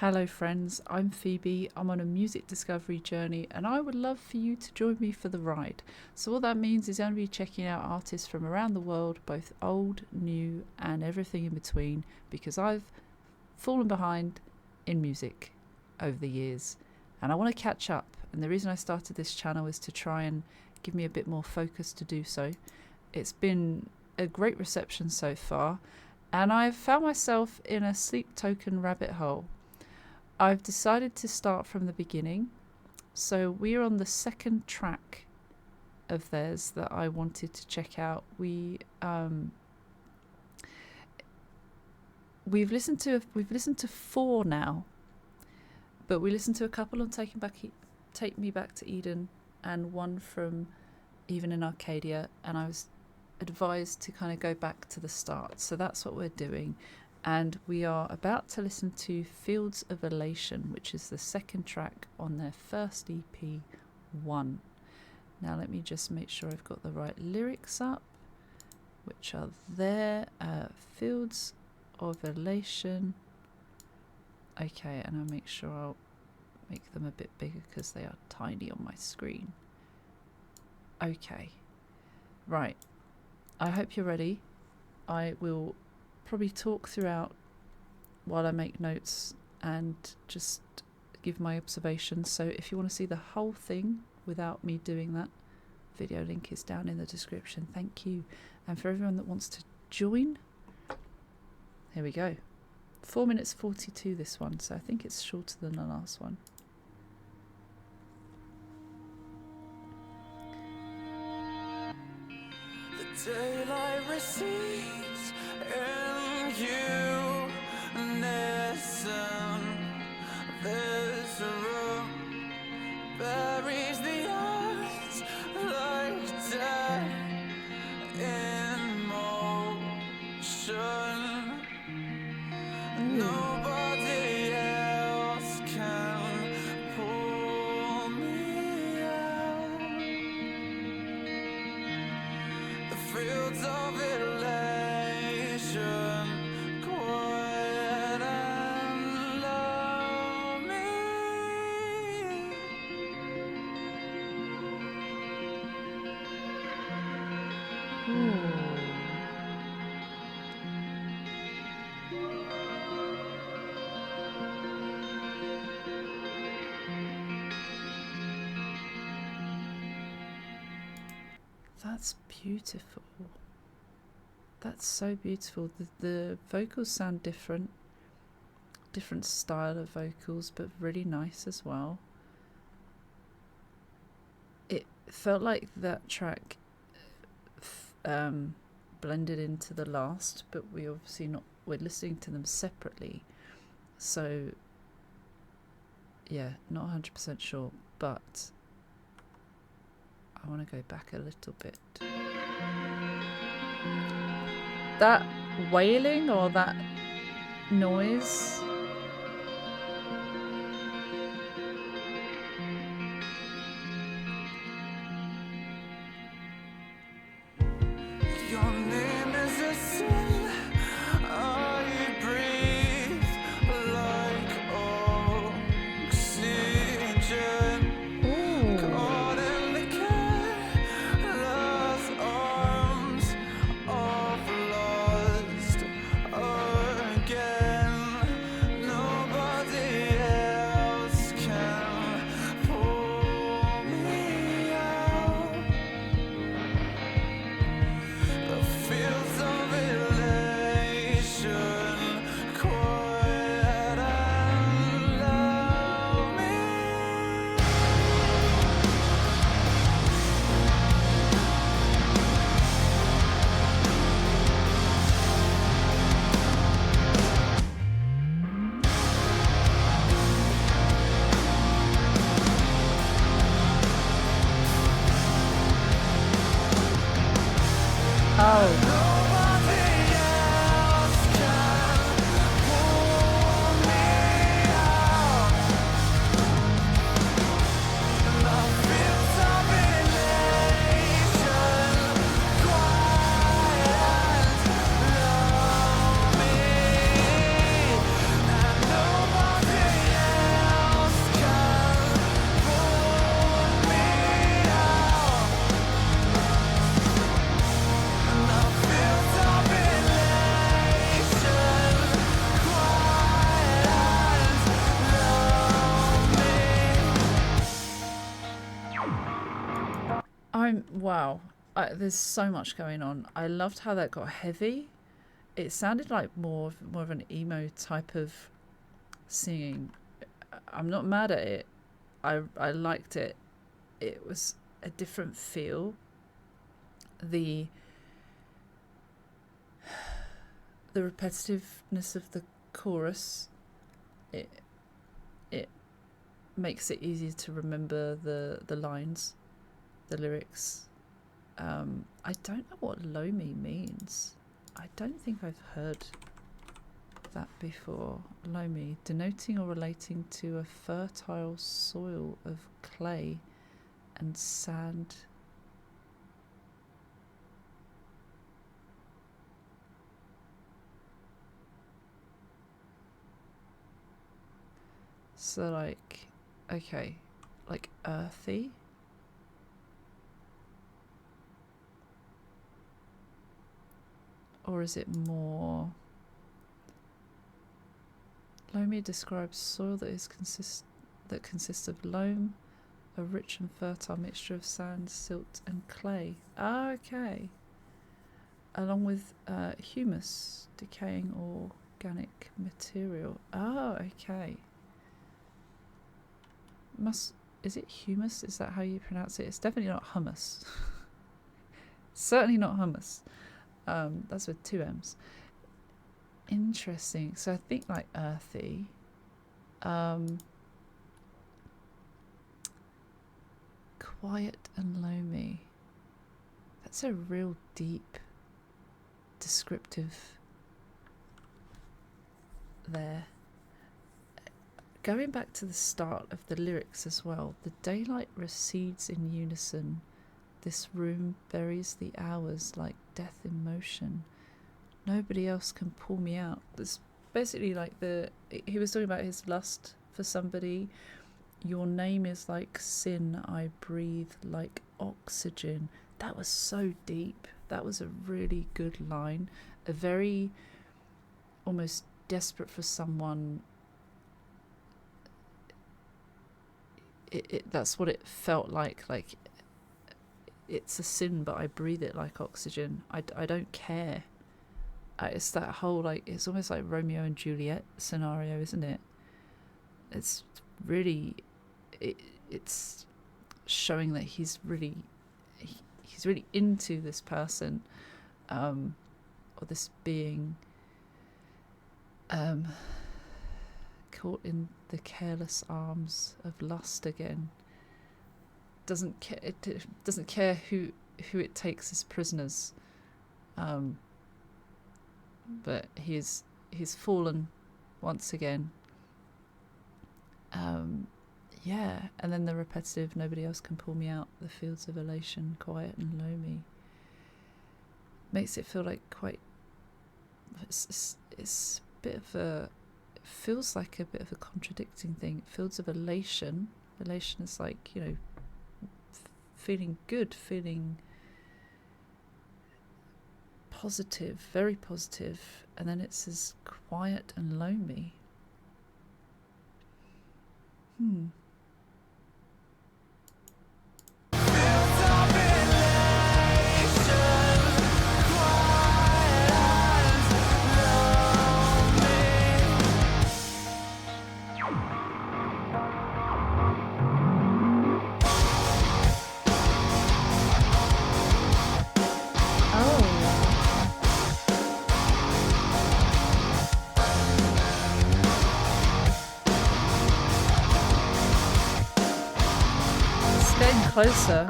Hello friends, I'm Phoebe. I'm on a music discovery journey and I would love for you to join me for the ride. So what that means is I'm going to be checking out artists from around the world, both old, new and everything in between, because I've fallen behind in music over the years and I want to catch up. And the reason I started this channel is to try and give me a bit more focus to do so. It's been a great reception so far and I've found myself in a Sleeptoken rabbit hole. I've decided to start from the beginning, so we're on the second track of theirs that I wanted to check out. We've listened to 4 now, but we listened to a couple on Take Me Back to Eden and one from Even in Arcadia, and I was advised to kind of go back to the start, so that's what we're doing. And we are about to listen to Fields of Elation, which is the second track on their first EP, 1. Now let me just make sure I've got the right lyrics up, which are there. Fields of Elation. Okay, and I'll make sure I'll make them a bit bigger because they are tiny on my screen. Okay, right. I hope you're ready. I will probably talk throughout while I make notes and just give my observations. So if you want to see the whole thing without me doing that, video link is down in the description. Thank you. And for everyone that wants to join, here we go. 4 minutes 42 this one, so I think it's shorter than the last one. The daylight recedes and you listen. There's a room buries the eyes like death in motion. Nobody else can pull me out. The fields of elation, quiet and lonely. That's beautiful. That's so beautiful. The vocals sound different style of vocals, but really nice as well. It felt like that track blended into the last, but we're listening to them separately, so yeah, not 100% sure, but I want to go back a little bit. That wailing or that noise, Your name is a sin. I breathe like oxygen. Caught in the careless arms of lust again. wow. There's so much going on. I loved how that got heavy. It sounded like more of an emo type of singing. I'm not mad at it. I liked it. It was a different feel. The repetitiveness of the chorus, it makes it easier to remember the lines, the lyrics. I don't know what loamy means. I don't think I've heard that before. Loamy, denoting or relating to a fertile soil of clay and sand. So like, okay, like earthy. Or is it more... Loamy describes soil that consists of loam, a rich and fertile mixture of sand, silt and clay. Ah, okay. Along with humus, decaying organic material. Oh, okay. Is it humus? Is that how you pronounce it? It's definitely not hummus. Certainly not hummus. That's with 2 M's. Interesting. So I think like earthy. Quiet and loamy. That's a real deep descriptive there. Going back to the start of the lyrics as well, the daylight recedes in unison. This room buries the hours like death in motion. Nobody else can pull me out. That's basically like he was talking about his lust for somebody. Your name is like sin, I breathe like oxygen. That was so deep. That was a really good line. A very almost desperate for someone. That's what it felt like it's a sin, but I breathe it like oxygen. I don't care. It's that whole, like, it's almost like Romeo and Juliet scenario, isn't it? It's really, it's showing that he's really into this person, or this being, caught in the careless arms of lust again. Doesn't care who it takes as prisoners, but he's fallen once again. Yeah, and then the repetitive, nobody else can pull me out, the fields of elation, quiet and loamy, makes it feel like quite, it's a bit of a, it feels like a bit of a contradicting thing. Fields of elation is like, you know, feeling good, feeling positive, very positive, and then it says quiet and loamy. Closer.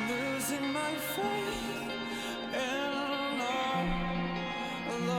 Losing my faith in all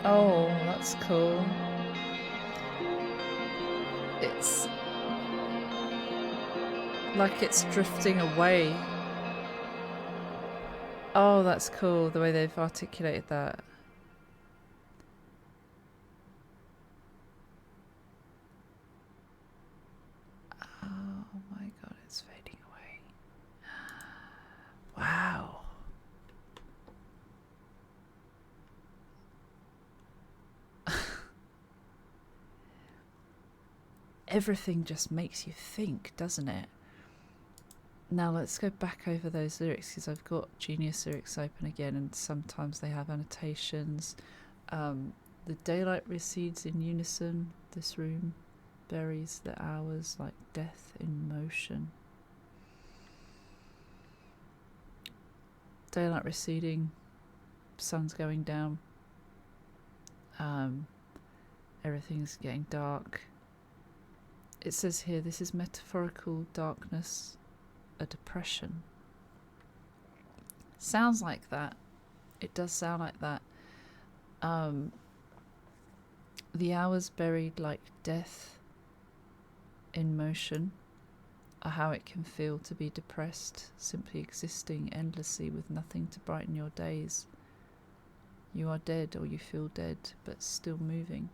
Oh, that's cool. It's like it's drifting away. Oh, that's cool, the way they've articulated that. Oh my god, it's fading away. Wow. Everything just makes you think, doesn't it? Now let's go back over those lyrics, because I've got Genius lyrics open again, and sometimes they have annotations. The daylight recedes in unison. This room buries the hours like death in motion. Daylight receding, sun's going down. Everything's getting dark. It says here, this is metaphorical darkness, a depression. Sounds like that. It does sound like that. The hours buried like death in motion are how it can feel to be depressed, simply existing endlessly with nothing to brighten your days. You are dead, or you feel dead, but still moving.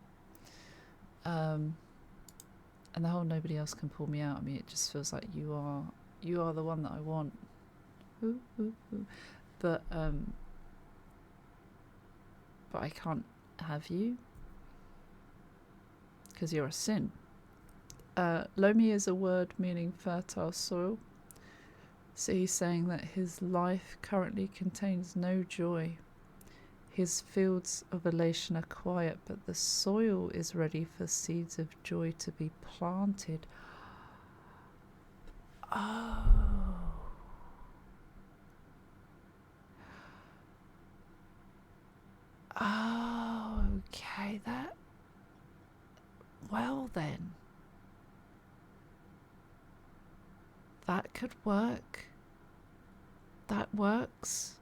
And the whole nobody else can pull me out. I mean, it just feels like you are the one that I want. Ooh, ooh, ooh. But I can't have you because you're a sin. Lomi is a word meaning fertile soil. So he's saying that his life currently contains no joy. His fields of elation are quiet, but the soil is ready for seeds of joy to be planted. Oh. Oh, okay, that... Well then. That could work. That works.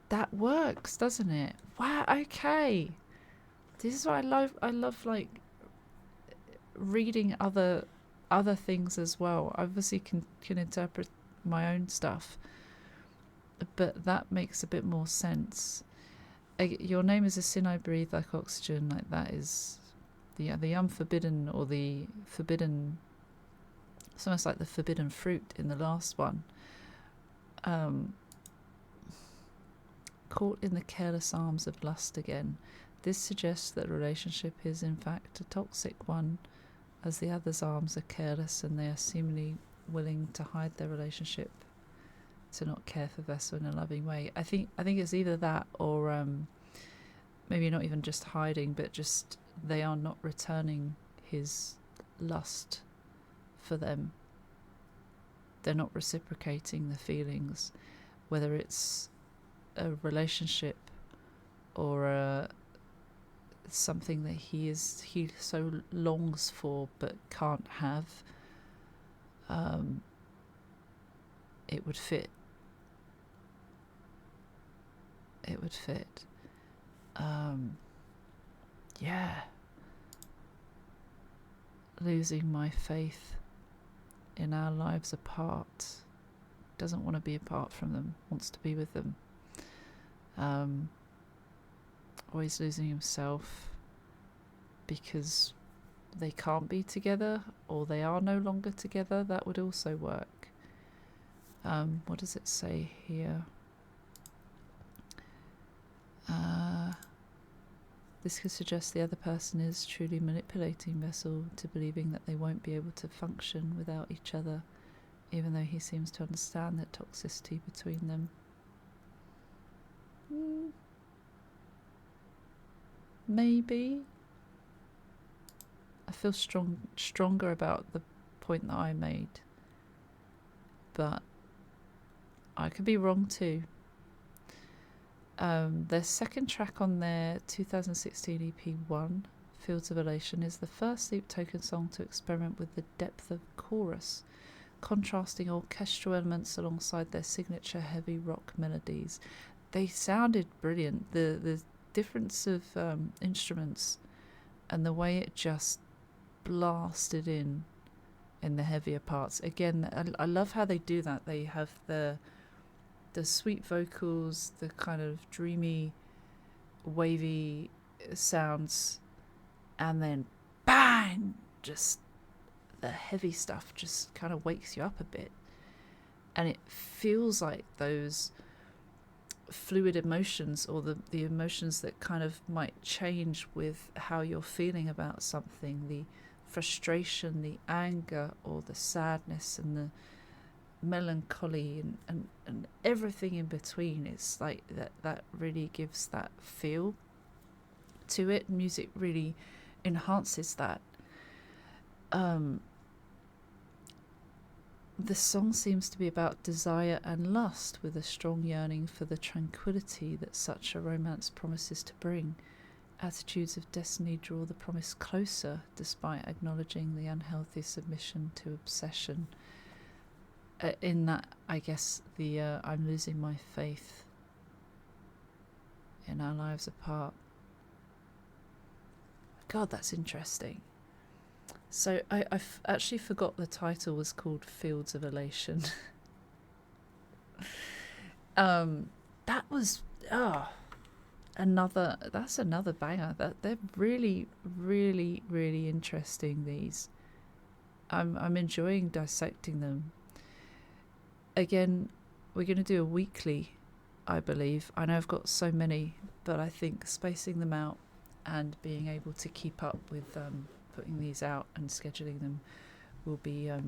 That works, doesn't it? Wow, okay. This is what I love. I love, like, reading other things as well. I obviously can interpret my own stuff, but that makes a bit more sense. Your name is a sin I breathe like oxygen. Like, that is the unforbidden, or the forbidden. It's almost like the forbidden fruit in the last one. Caught in the careless arms of lust again. This suggests that a relationship is in fact a toxic one, as the other's arms are careless and they are seemingly willing to hide their relationship, to not care for Vessel in a loving way. I think it's either that, or maybe not even just hiding, but just they are not returning his lust for them. They're not reciprocating the feelings, whether it's a relationship or something that he so longs for but can't have. It would fit. It would fit. Yeah. Losing my faith in our lives apart. Doesn't want to be apart from them, wants to be with them. Always losing himself because they can't be together, or they are no longer together. That would also work. What does it say here? This could suggest the other person is truly manipulating Vessel to believing that they won't be able to function without each other, even though he seems to understand the toxicity between them. Maybe. I feel stronger about the point that I made, but I could be wrong too. Their second track on their 2016 EP 1, Fields of Elation, is the first Sleeptoken song to experiment with the depth of chorus, contrasting orchestral elements alongside their signature heavy rock melodies. They sounded brilliant. The difference of instruments and the way it just blasted in the heavier parts. Again, I love how they do that. They have the sweet vocals, the kind of dreamy, wavy sounds, and then bang, just the heavy stuff just kind of wakes you up a bit, and it feels like those fluid emotions, or the emotions that kind of might change with how you're feeling about something, the frustration, the anger, or the sadness, and the melancholy, and everything in between. It's like that really gives that feel to it. Music really enhances that. The song seems to be about desire and lust, with a strong yearning for the tranquility that such a romance promises to bring. Attitudes of destiny draw the promise closer, despite acknowledging the unhealthy submission to obsession. In that, I guess, the I'm losing my faith in our lives apart. God, that's interesting. So I actually forgot the title was called Fields of Elation. That was that's another banger. That they're really, really, really interesting. These, I'm enjoying dissecting them. Again, we're going to do a weekly, I believe. I know I've got so many, but I think spacing them out and being able to keep up with putting these out and scheduling them will be a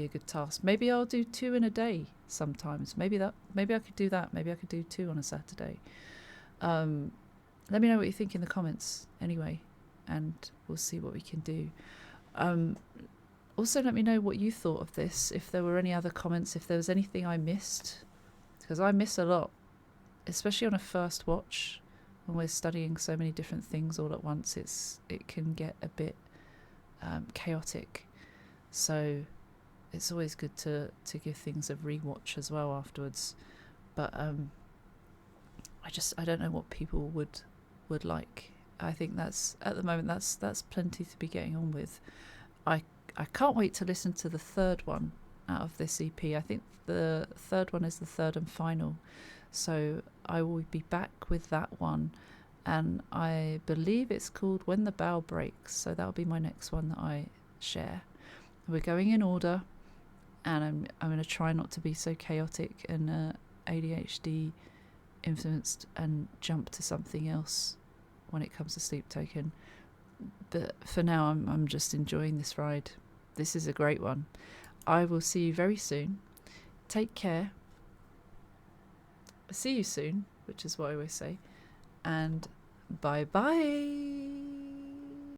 good task. Maybe I'll do 2 in a day sometimes. Maybe I could do that. Maybe I could do 2 on a Saturday. Let me know what you think in the comments anyway, and we'll see what we can do. Also, let me know what you thought of this, if there were any other comments, if there was anything I missed, because I miss a lot, especially on a first watch. When we're studying so many different things all at once, it can get a bit chaotic. So it's always good to give things a rewatch as well afterwards. But I don't know what people would like. I think that's, at the moment, that's plenty to be getting on with. I can't wait to listen to the third one out of this EP. I think the third one is the third and final. So I will be back with that one, and I believe it's called When the Bough Breaks. So that'll be my next one that I share. We're going in order, and I'm going to try not to be so chaotic and ADHD influenced and jump to something else when it comes to Sleeptoken. But for now, I'm just enjoying this ride. This is a great one. I will see you very soon. Take care. See you soon, which is what I always say. And bye-bye.